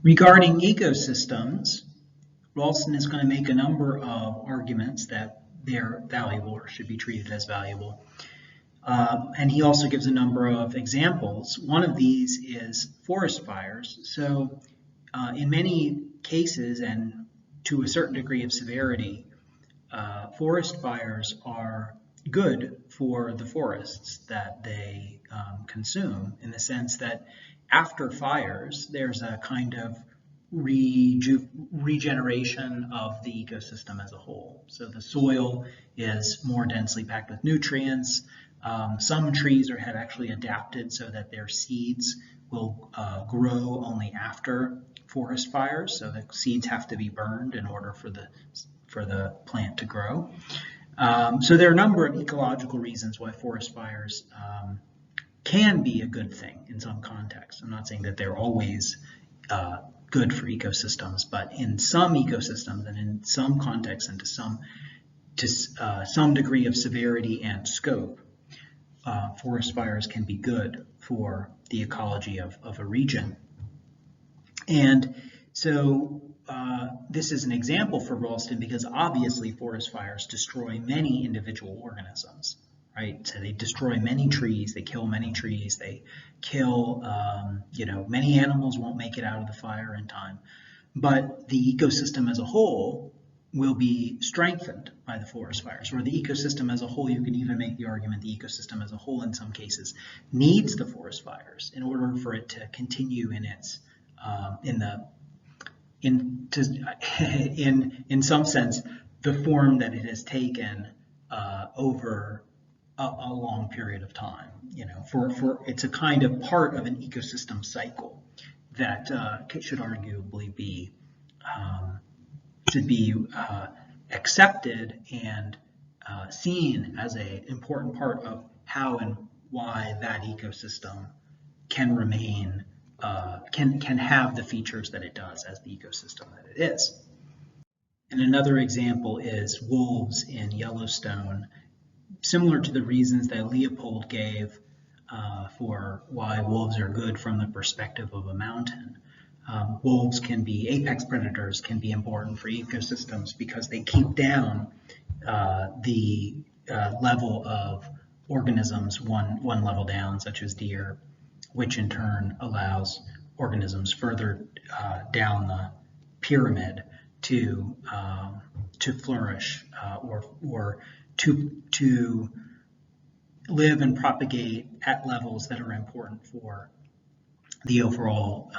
Regarding ecosystems, Rolston is going to make a number of arguments that they're valuable or should be treated as valuable. And he also gives a number of examples. One of these is forest fires. So in many cases, and to a certain degree of severity, forest fires are good for the forests that they consume, in the sense that after fires, there's a kind of regeneration of the ecosystem as a whole. So the soil is more densely packed with nutrients. Some trees have actually adapted so that their seeds will grow only after forest fires. So the seeds have to be burned in order for the plant to grow. So there are a number of ecological reasons why forest fires can be a good thing in some contexts. I'm not saying that they're always good for ecosystems, but in some ecosystems and in some contexts and to some degree of severity and scope, forest fires can be good for the ecology of a region. And so this is an example for Rolston because obviously forest fires destroy many individual organisms, right? So they destroy many trees, they kill many trees, they kill, many animals won't make it out of the fire in time. But the ecosystem as a whole will be strengthened by the forest fires, or the ecosystem as a whole. You can even make the argument the ecosystem as a whole in some cases needs the forest fires in order for it to continue in its in some sense the form that it has taken over a long period of time. For it's a kind of part of an ecosystem cycle that should arguably be accepted and seen as an important part of how and why that ecosystem can remain, can have the features that it does as the ecosystem that it is. And another example is wolves in Yellowstone, similar to the reasons that Leopold gave for why wolves are good from the perspective of a mountain. Wolves can be apex predators, can be important for ecosystems because they keep down the level of organisms one level down, such as deer, which in turn allows organisms further down the pyramid to flourish or to live and propagate at levels that are important for the overall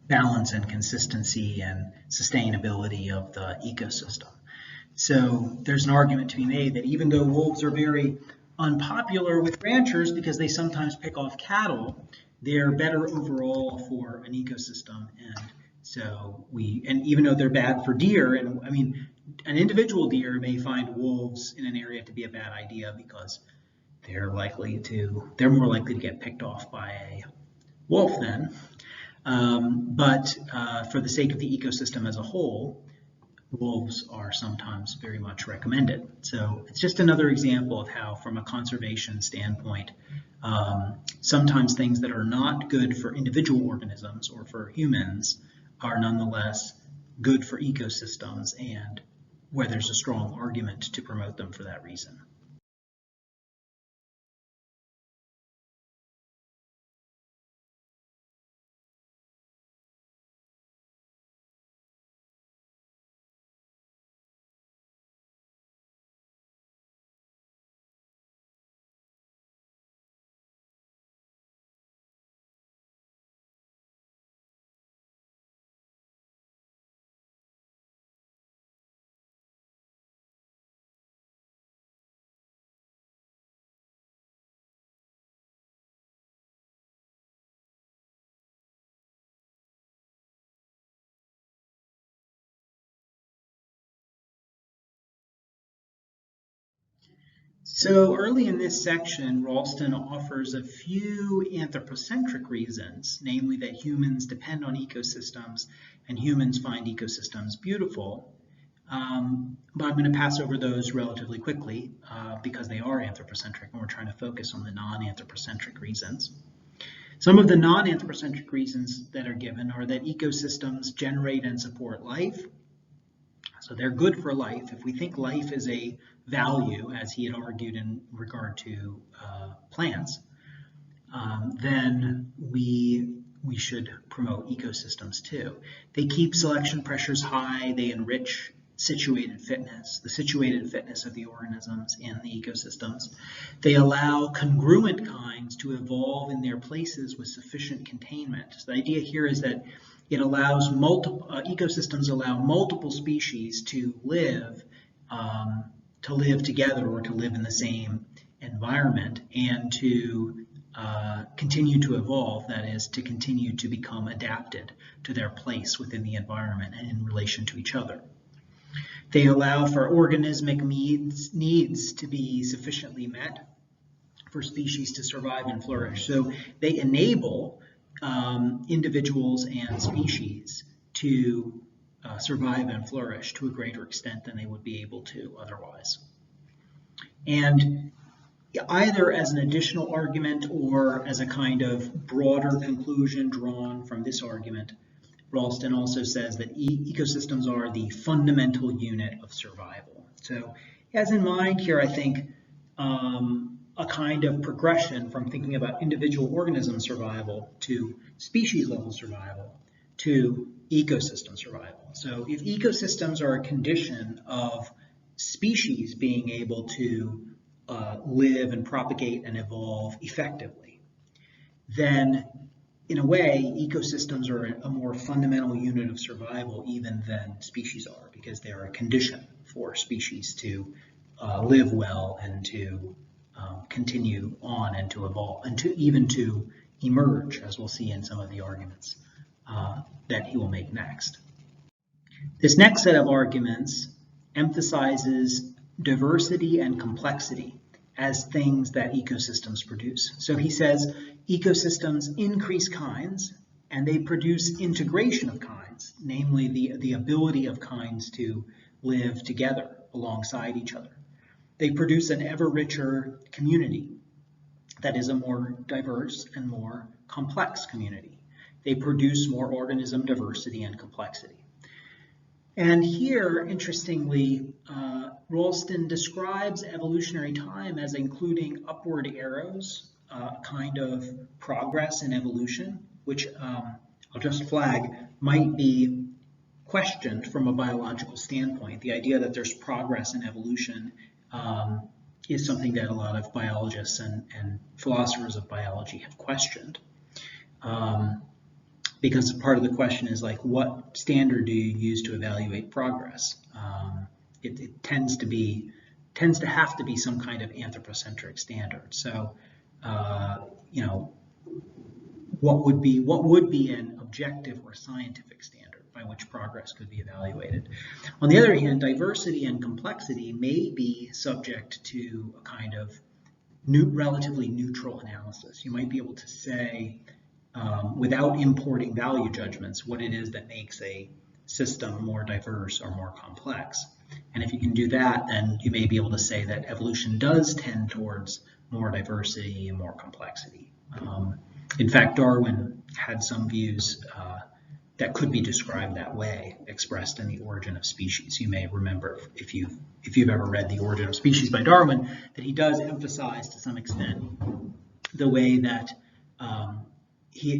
balance and consistency and sustainability of the ecosystem. So there's an argument to be made that even though wolves are very unpopular with ranchers because they sometimes pick off cattle, they're better overall for an ecosystem. And so even though they're bad for deer, and I mean, an individual deer may find wolves in an area to be a bad idea because they're more likely to get picked off by a wolf then. But for the sake of the ecosystem as a whole, wolves are sometimes very much recommended. So it's just another example of how, from a conservation standpoint, sometimes things that are not good for individual organisms or for humans are nonetheless good for ecosystems, and where there's a strong argument to promote them for that reason. So early in this section, Rolston offers a few anthropocentric reasons, namely that humans depend on ecosystems and humans find ecosystems beautiful. But I'm going to pass over those relatively quickly because they are anthropocentric and we're trying to focus on the non-anthropocentric reasons. Some of the non-anthropocentric reasons that are given are that ecosystems generate and support life. So they're good for life. If we think life is a value, as he had argued in regard to plants, then we should promote ecosystems too. They keep selection pressures high. They enrich the situated fitness of the organisms in the ecosystems. They allow congruent kinds to evolve in their places with sufficient containment. So the idea here is that it allows ecosystems allow multiple species to live together or to live in the same environment and to continue to evolve, that is, to continue to become adapted to their place within the environment and in relation to each other. They allow for organismic needs to be sufficiently met for species to survive and flourish. So they enable individuals and species to survive and flourish to a greater extent than they would be able to otherwise. And either as an additional argument or as a kind of broader conclusion drawn from this argument, Rolston also says that ecosystems are the fundamental unit of survival. So he has in mind here, I think, a kind of progression from thinking about individual organism survival to species level survival to ecosystem survival. So if ecosystems are a condition of species being able to live and propagate and evolve effectively, then in a way, ecosystems are a more fundamental unit of survival even than species are, because they are a condition for species to live well and to continue on and to evolve and to even to emerge, as we'll see in some of the arguments that he will make next. This next set of arguments emphasizes diversity and complexity as things that ecosystems produce. So he says ecosystems increase kinds and they produce integration of kinds, namely the ability of kinds to live together alongside each other. They produce an ever richer community that is a more diverse and more complex community. They produce more organism diversity and complexity. And here, interestingly, Rolston describes evolutionary time as including upward arrows, kind of progress in evolution, which I'll just flag might be questioned from a biological standpoint. The idea that there's progress in evolution is something that a lot of biologists and philosophers of biology have questioned. Because part of the question is like, what standard do you use to evaluate progress? It tends to have to be some kind of anthropocentric standard. So, you know, what would be an objective or scientific standard by which progress could be evaluated? On the other hand, diversity and complexity may be subject to a kind of relatively neutral analysis. You might be able to say, without importing value judgments, what it is that makes a system more diverse or more complex. And if you can do that, then you may be able to say that evolution does tend towards more diversity and more complexity. In fact, Darwin had some views that could be described that way, expressed in The Origin of Species. You may remember, if you've ever read The Origin of Species by Darwin, that he does emphasize to some extent the way that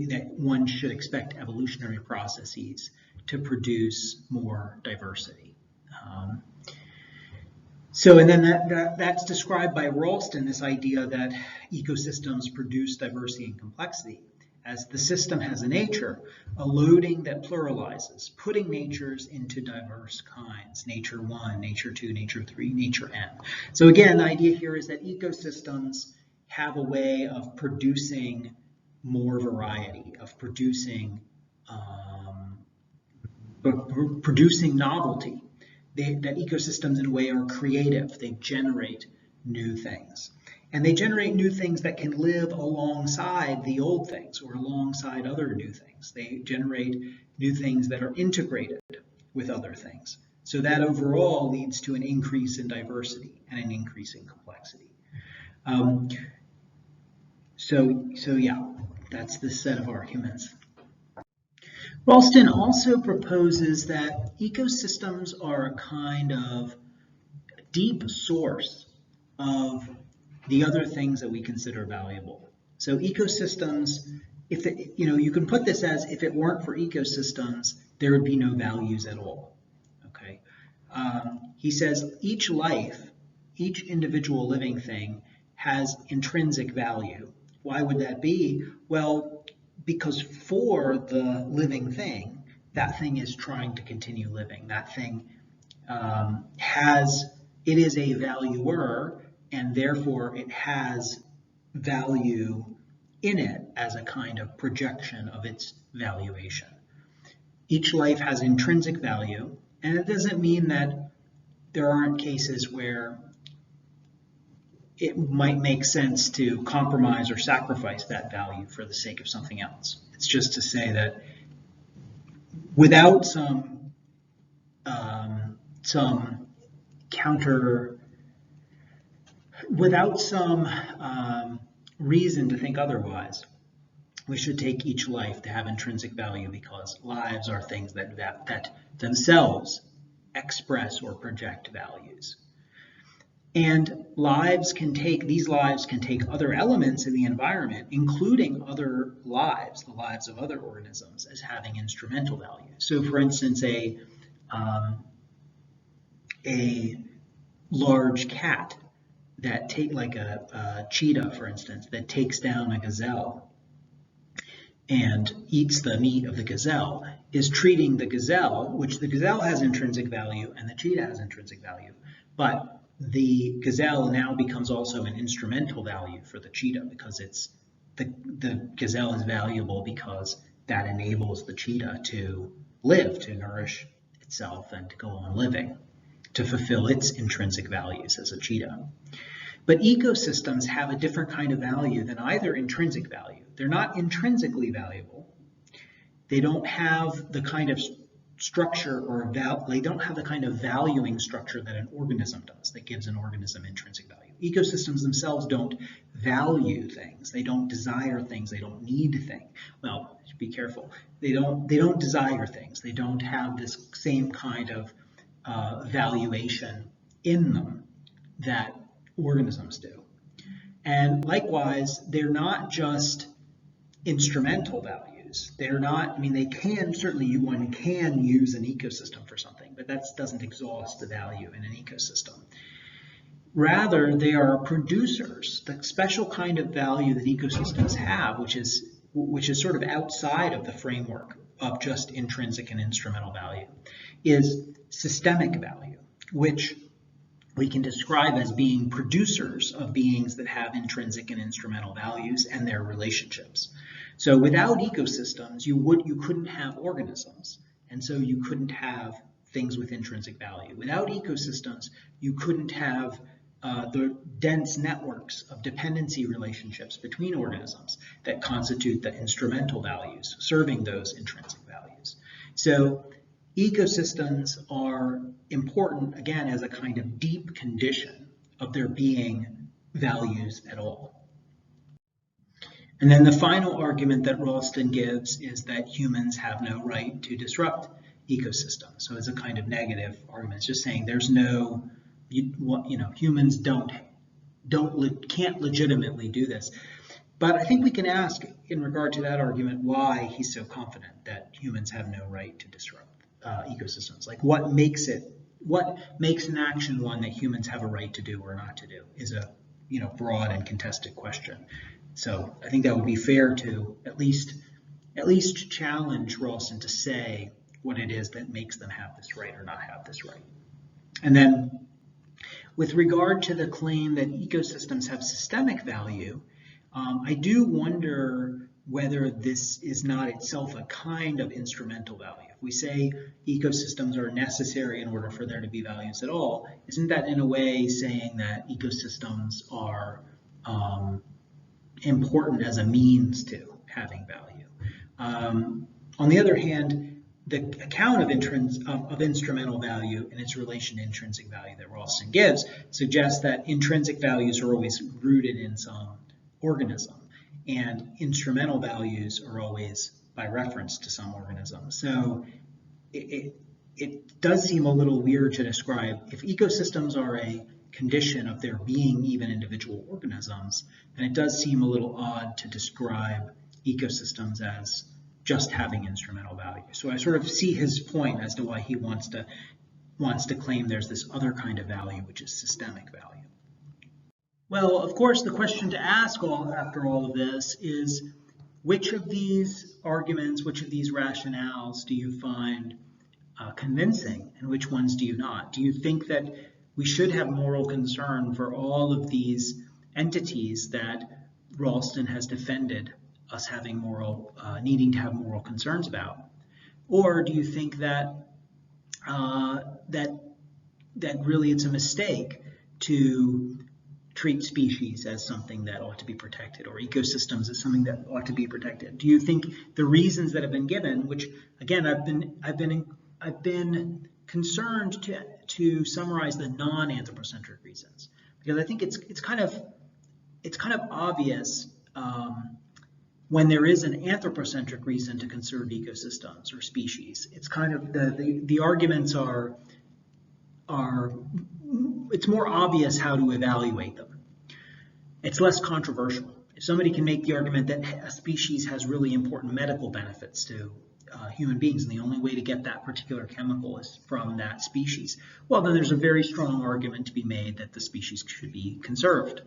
that one should expect evolutionary processes to produce more diversity. And then that's described by Rolston, this idea that ecosystems produce diversity and complexity as the system has a nature, a loading that pluralizes, putting natures into diverse kinds, nature 1, nature 2, nature 3, nature n. So again, the idea here is that ecosystems have a way of producing more variety, of producing novelty. That ecosystems in a way are creative. They generate new things. And they generate new things that can live alongside the old things or alongside other new things. They generate new things that are integrated with other things. So that overall leads to an increase in diversity and an increase in complexity. So yeah, that's this set of arguments. Rolston also proposes that ecosystems are a kind of deep source of the other things that we consider valuable. So ecosystems, you can put this as, if it weren't for ecosystems, there would be no values at all. Okay. He says each life, each individual living thing has intrinsic value. Why would that be? Well, because for the living thing, that thing is trying to continue living. That thing it is a valuer, and therefore it has value in it as a kind of projection of its valuation. Each life has intrinsic value, and it doesn't mean that there aren't cases where it might make sense to compromise or sacrifice that value for the sake of something else. It's just to say that without some reason to think otherwise, we should take each life to have intrinsic value, because lives are things that themselves express or project values. And these lives can take other elements in the environment, including other lives, the lives of other organisms, as having instrumental value. So for instance, a large cat like a cheetah, for instance, that takes down a gazelle and eats the meat of the gazelle, is treating the gazelle, which the gazelle has intrinsic value and the cheetah has intrinsic value, but the gazelle now becomes also an instrumental value for the cheetah, because the gazelle is valuable because that enables the cheetah to live, to nourish itself and to go on living, to fulfill its intrinsic values as a cheetah. But ecosystems have a different kind of value than either intrinsic value. They're not intrinsically valuable. They don't have the kind of structure they don't have the kind of valuing structure that an organism does, that gives an organism intrinsic value. Ecosystems themselves don't value things. They don't desire things. They don't need things. Well, be careful. They don't desire things. They don't have this same kind of valuation in them that organisms do. And likewise, they're not just instrumental values. They're not, I mean, they can, certainly one can use an ecosystem for something, but that doesn't exhaust the value in an ecosystem. Rather, they are producers. The special kind of value that ecosystems have, which is sort of outside of the framework of just intrinsic and instrumental value, is systemic value, which we can describe as being producers of beings that have intrinsic and instrumental values and their relationships. So without ecosystems, you couldn't have organisms, and so you couldn't have things with intrinsic value. Without ecosystems, you couldn't have the dense networks of dependency relationships between organisms that constitute the instrumental values, serving those intrinsic values. So ecosystems are important, again, as a kind of deep condition of there being values at all. And then the final argument that Rolston gives is that humans have no right to disrupt ecosystems. So it's a kind of negative argument. It's just saying there's no, humans can't legitimately do this. But I think we can ask, in regard to that argument, why he's so confident that humans have no right to disrupt ecosystems. Like, what makes an action one that humans have a right to do or not to do is a broad and contested question. So I think that would be fair to at least challenge Rolston to say what it is that makes them have this right or not have this right. And then with regard to the claim that ecosystems have systemic value, I do wonder whether this is not itself a kind of instrumental value. If we say ecosystems are necessary in order for there to be values at all, isn't that in a way saying that ecosystems are important as a means to having value? On the other hand, the account of instrumental value and its relation to intrinsic value that Rolston gives suggests that intrinsic values are always rooted in some organism. and instrumental values are always by reference to some organism. So it does seem a little weird to describe, if ecosystems are a condition of there being even individual organisms, then it does seem a little odd to describe ecosystems as just having instrumental value. So I sort of see his point as to why he wants to claim there's this other kind of value, which is systemic value. Well, of course, the question to ask after all of this is, which of these arguments, which of these rationales do you find convincing, and which ones do you not? Do you think that we should have moral concern for all of these entities that Rolston has defended us having needing to have moral concerns about? Or do you think that that really it's a mistake to treat species as something that ought to be protected, or ecosystems as something that ought to be protected? Do you think the reasons that have been given, which again I've been concerned to summarize the non-anthropocentric reasons, because I think it's kind of obvious when there is an anthropocentric reason to conserve ecosystems or species. It's kind of the arguments are it's more obvious how to evaluate them. It's less controversial. If somebody can make the argument that a species has really important medical benefits to human beings, and the only way to get that particular chemical is from that species, well, then there's a very strong argument to be made that the species should be conserved.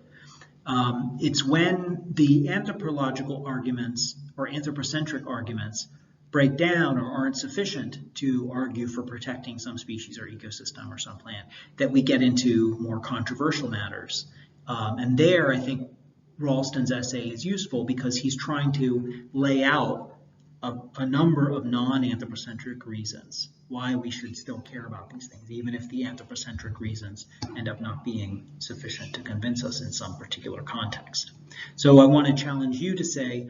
It's when the anthropological arguments or anthropocentric arguments break down or aren't sufficient to argue for protecting some species or ecosystem or some plant that we get into more controversial matters. And there, I think Rolston's essay is useful because he's trying to lay out a number of non-anthropocentric reasons why we should still care about these things, even if the anthropocentric reasons end up not being sufficient to convince us in some particular context. So I want to challenge you to say,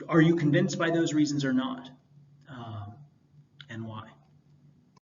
are you convinced by those reasons or not?